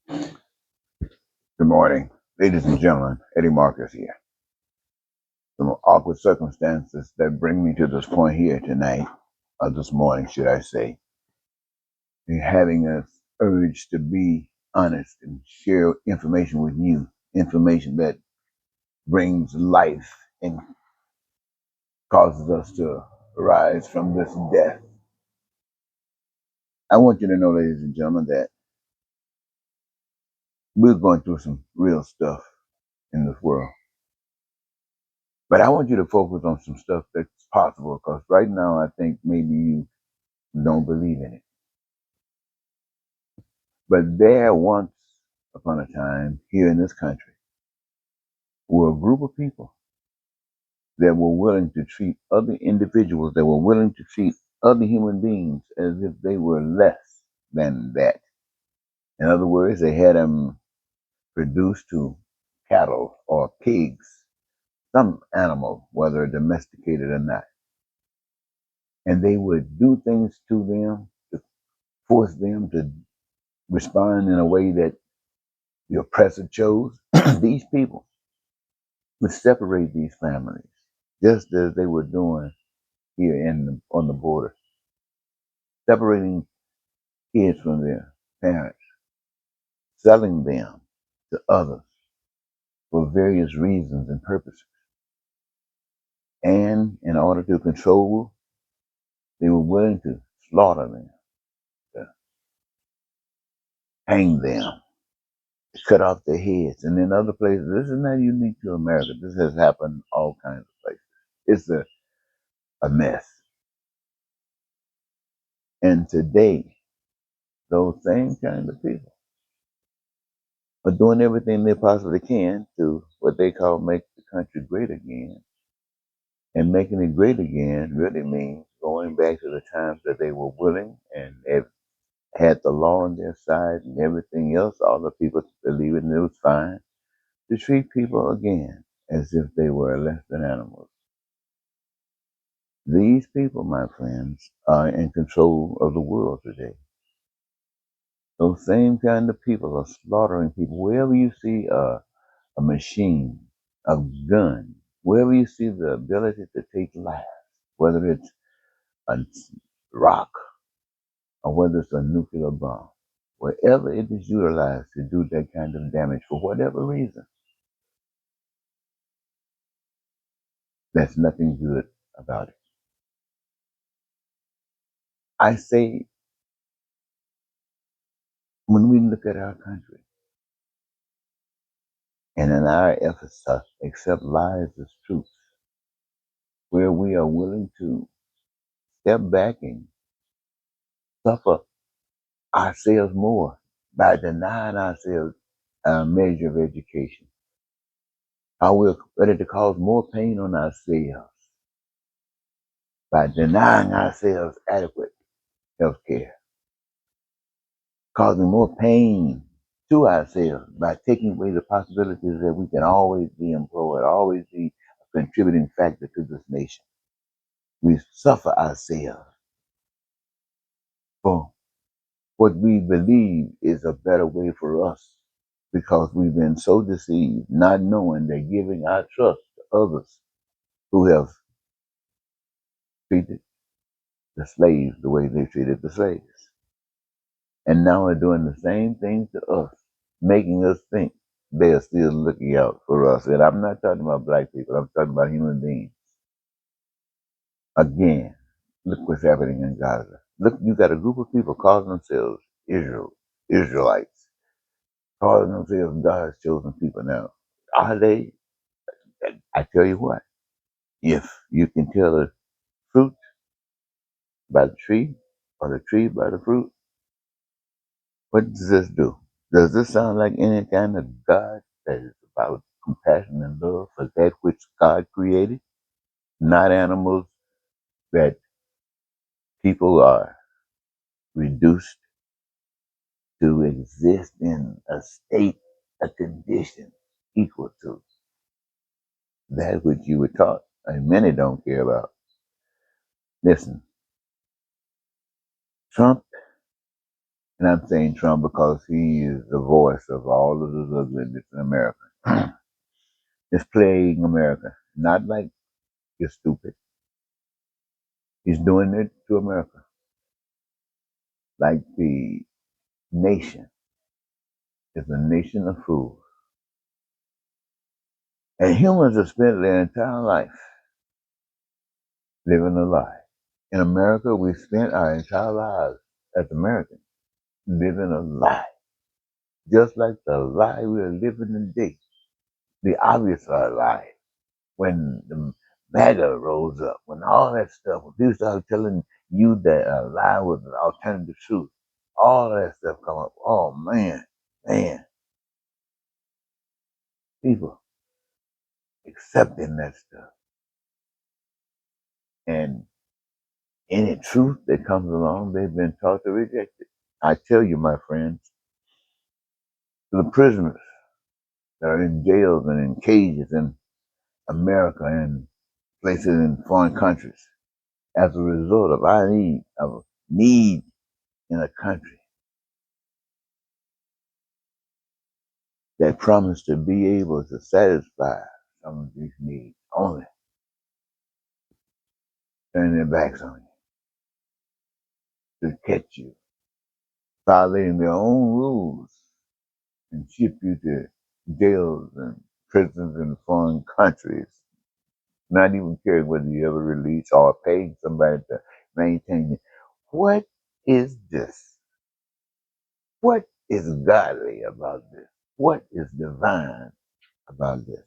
Good morning, ladies and gentlemen. Eddie Marcus here. Some awkward circumstances that bring me to this point here tonight, or this morning, should I say, and having an urge to be honest and share information with you, information that brings life and causes us to rise from this death. I want you to know, ladies and gentlemen, that we're going through some real stuff in this world. But I want you to focus on some stuff that's possible because right now I think maybe you don't believe in it. But there once upon a time here in this country were a group of people that were willing to treat other individuals, that were willing to treat other human beings as if they were less than that. In other words, they had them reduced to cattle or pigs, some animal, whether domesticated or not. And they would do things to them to force them to respond in a way that the oppressor chose. These people would separate these families, just as they were doing here on the border, separating kids from their parents, selling them to others for various reasons and purposes. And in order to control, they were willing to slaughter them, to hang them, to cut off their heads. And in other places, this is not unique to America. This has happened all kinds of places. It's a mess. And today, those same kind of people are doing everything they possibly can to what they call make the country great again. And making it great again really means going back to the times that they were willing and had the law on their side and everything else, all the people believing it was fine, to treat people again as if they were less than animals. These people, my friends, are in control of the world today. Those same kind of people are slaughtering people. Wherever you see a machine, a gun, wherever you see the ability to take life, whether it's a rock or whether it's a nuclear bomb, wherever it is utilized to do that kind of damage for whatever reason, there's nothing good about it. I say, when we look at our country and in our efforts to accept lies as truth, where we are willing to step back and suffer ourselves more by denying ourselves a measure of education, how we're ready to cause more pain on ourselves by denying ourselves adequate health care, causing more pain to ourselves by taking away the possibilities that we can always be employed, always be a contributing factor to this nation. We suffer ourselves for what we believe is a better way for us because we've been so deceived, not knowing that giving our trust to others who have treated the slaves the way they treated the slaves. And now are doing the same thing to us, making us think they are still looking out for us. And I'm not talking about black people, I'm talking about human beings. Again, look what's happening in Gaza. Look, you got a group of people calling themselves Israelites, calling themselves God's chosen people. Now, are they? I tell you what, if you can tell the fruit by the tree or the tree by the fruit, what does this do? Does this sound like any kind of God that is about compassion and love for that which God created? Not animals that people are reduced to exist in a state, a condition equal to that which you were taught, and many don't care about. Listen, Trump And I'm saying Trump because he is the voice of all of the ugliness in America. It's plaguing America. Not like you're stupid. He's doing it to America. Like the nation is a nation of fools. And humans have spent their entire life living a lie. In America, we spent our entire lives as Americans living a lie. Just like the lie we are living today. The obvious lie. When the MAGA rose up, when all that stuff, when people started telling you that a lie was an alternative truth, all that stuff come up. Oh man, people accepting that stuff. And any truth that comes along, they've been taught to reject it. I tell you, my friends, the prisoners that are in jails and in cages in America and places in foreign countries, as a result of our need in a country that promised to be able to satisfy some of these needs, only turn their backs on you, to catch you, violating their own rules, and ship you to jails and prisons in foreign countries, not even caring whether you ever release or paying somebody to maintain you. What is this? What is godly about this? What is divine about this?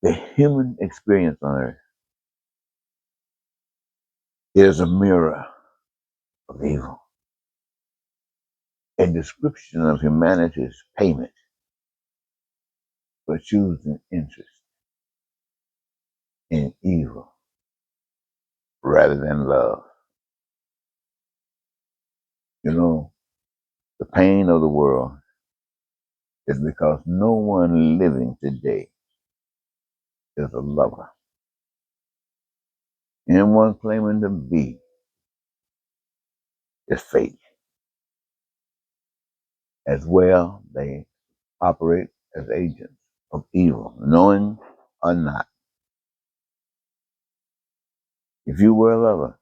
The human experience on earth is a mirror of evil, a description of humanity's payment for choosing interest in evil rather than love. You know, the pain of the world is because no one living today is a lover. Anyone claiming to be is fake. As well, they operate as agents of evil, knowing or not. If you were a lover,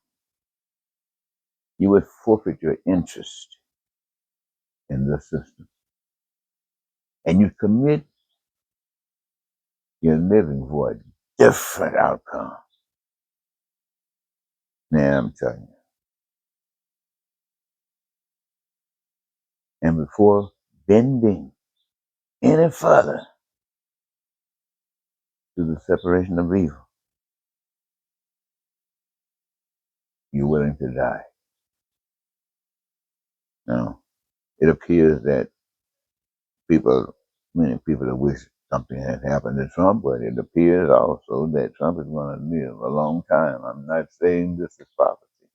you would forfeit your interest in the system. And you commit your living for a different outcome. Now I'm telling you. And before bending any further to the separation of evil, you're willing to die. Now, it appears that many people that wish something had happened to Trump, but it appears also that Trump is going to live a long time. I'm not saying this is prophecy,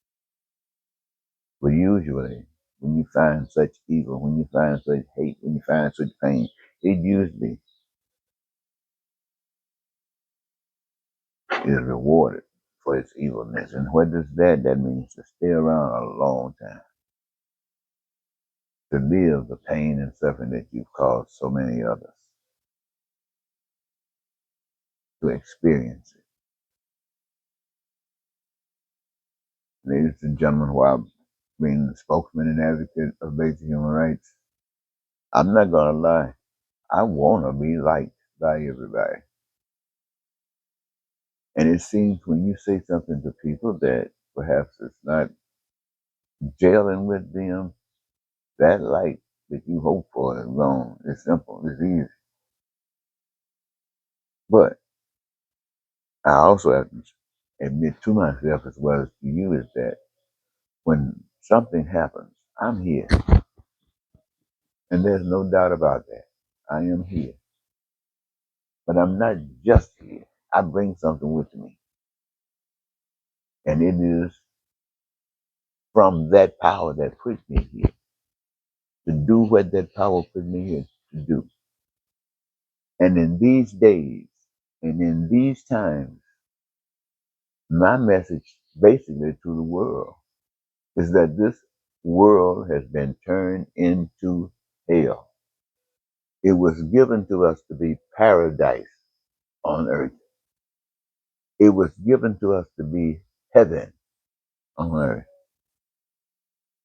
but usually when you find such evil, when you find such hate, when you find such pain, it usually is rewarded for its evilness. And what does that? That means to stay around a long time, to live the pain and suffering that you've caused so many others, to experience it. Ladies and gentlemen, while being the spokesman and advocate of basic human rights, I'm not gonna lie, I wanna be liked by everybody. And it seems when you say something to people that perhaps it's not jailing with them, that like that you hope for is gone. It's simple, it's easy. But I also have to admit to myself as well as to you is that when something happens, I'm here. And there's no doubt about that. I am here. But I'm not just here. I bring something with me. And it is from that power that put me here to do what that power put me here to do. And in these days and in these times, my message basically to the world is that this world has been turned into hell. It was given to us to be paradise on earth. It was given to us to be heaven on earth.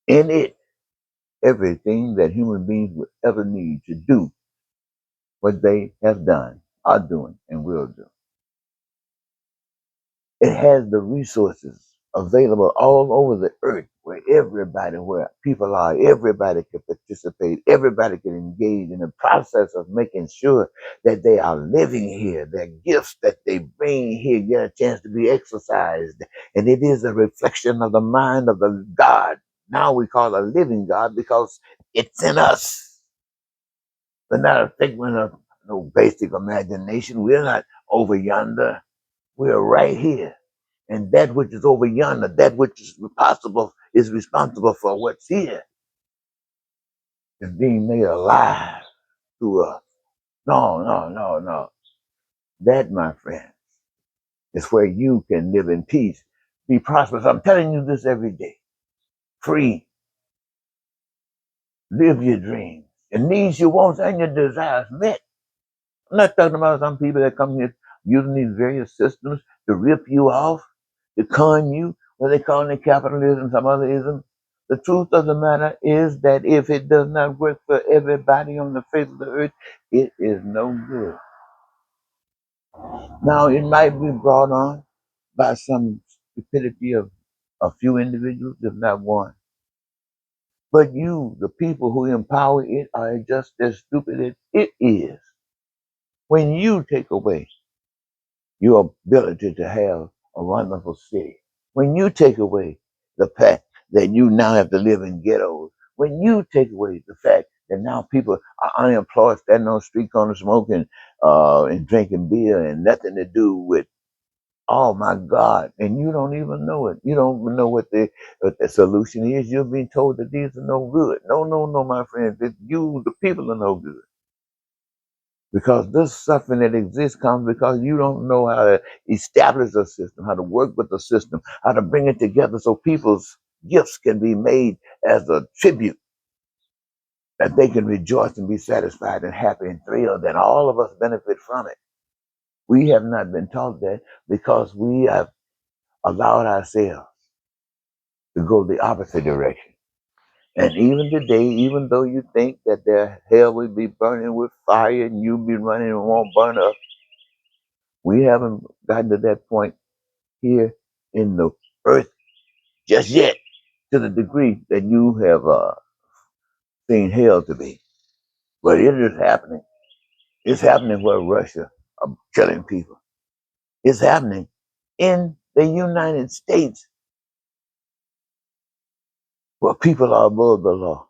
In it, everything that human beings would ever need to do what they have done, are doing, and will do. It has the resources available all over the earth where everybody, where people are, everybody can participate, everybody can engage in the process of making sure that they are living here, their gifts that they bring here get a chance to be exercised. And it is a reflection of the mind of the God. Now we call a living God because it's in us. We're not a figment of no basic imagination. We're not over yonder. We're right here. And that which is over yonder, that which is possible, is responsible for what's here, is being made alive to us. No, no, no, no. That, my friend, is where you can live in peace, be prosperous. I'm telling you this every day. Free. Live your dreams. Your needs, your wants, and your desires met. I'm not talking about some people that come here using these various systems to rip you off, to con you, what they call it capitalism, some other ism. The truth of the matter is that if it does not work for everybody on the face of the earth, it is no good. Now, it might be brought on by some stupidity of a few individuals, if not one. But you, the people who empower it, are just as stupid as it is. When you take away your ability to have a wonderful city. When you take away the fact that you now have to live in ghettos, when you take away the fact that now people are unemployed, standing on street corners smoking and drinking beer and nothing to do with, oh my God, and you don't even know it. You don't even know what the solution is. You're being told that these are no good. No, no, no, my friends. That you, the people, are no good. Because this suffering that exists comes because you don't know how to establish a system, how to work with the system, how to bring it together so people's gifts can be made as a tribute, that they can rejoice and be satisfied and happy and thrilled, and all of us benefit from it. We have not been taught that because we have allowed ourselves to go the opposite direction. And even today, even though you think that their hell will be burning with fire and you'll be running and won't burn up, we haven't gotten to that point here in the earth just yet, to the degree that you have seen hell to be. But it is happening. It's happening where Russia are killing people. It's happening in the United States where people are above the law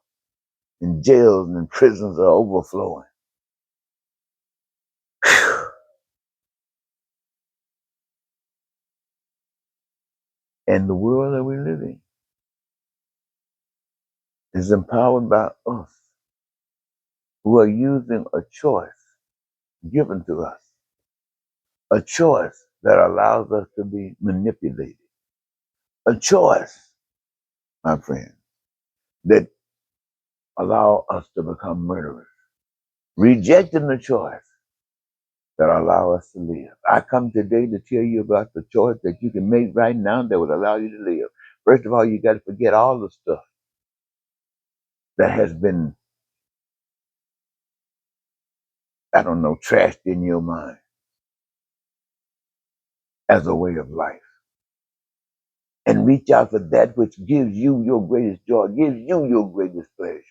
and jails and prisons are overflowing. And the world that we live in is empowered by us who are using a choice given to us, a choice that allows us to be manipulated, a choice, my friend, that allow us to become murderers, rejecting the choice that allow us to live. I come today to tell you about the choice that you can make right now that would allow you to live. First of all, you got to forget all the stuff that has been, I don't know, trashed in your mind as a way of life. And reach out for that which gives you your greatest joy, gives you your greatest pleasure.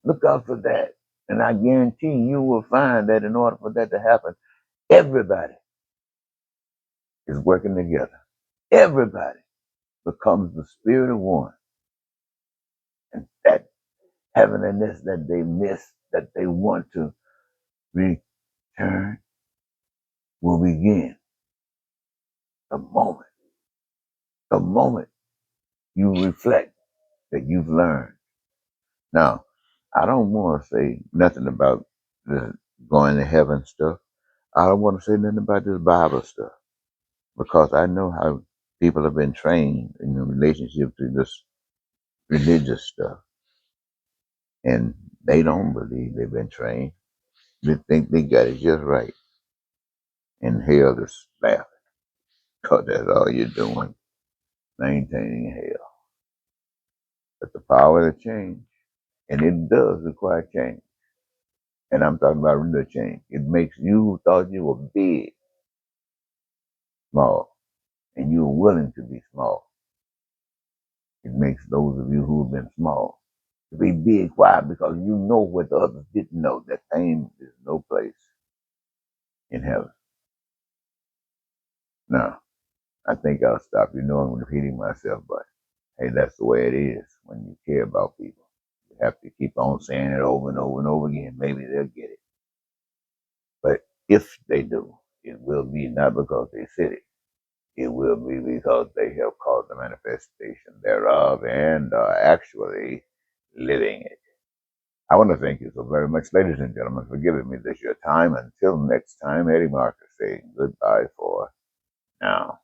Look out for that. And I guarantee you will find that in order for that to happen, everybody is working together. Everybody becomes the spirit of one. And that heavenliness that they miss, that they want to return, will begin the moment. The moment you reflect that you've learned. Now, I don't want to say nothing about the going to heaven stuff. I don't want to say nothing about this Bible stuff because I know how people have been trained in the relationship to this religious stuff, and they don't believe they've been trained. They think they got it just right, and hell is laughing because that's all you're doing, maintaining hell. But the power to change, and it does require change. And I'm talking about real change. It makes you who thought you were big small, and you were willing to be small. It makes those of you who have been small to be big. Why? Because you know what the others didn't know, that pain is no place in heaven. Now, I think I'll stop. You know I'm repeating myself, but hey, that's the way it is when you care about people. You have to keep on saying it over and over and over again. Maybe they'll get it. But if they do, it will be not because they said it. It will be because they have caused the manifestation thereof and are actually living it. I want to thank you so very much, ladies and gentlemen, for giving me this your time. Until next time, Eddie Marcus saying goodbye for now.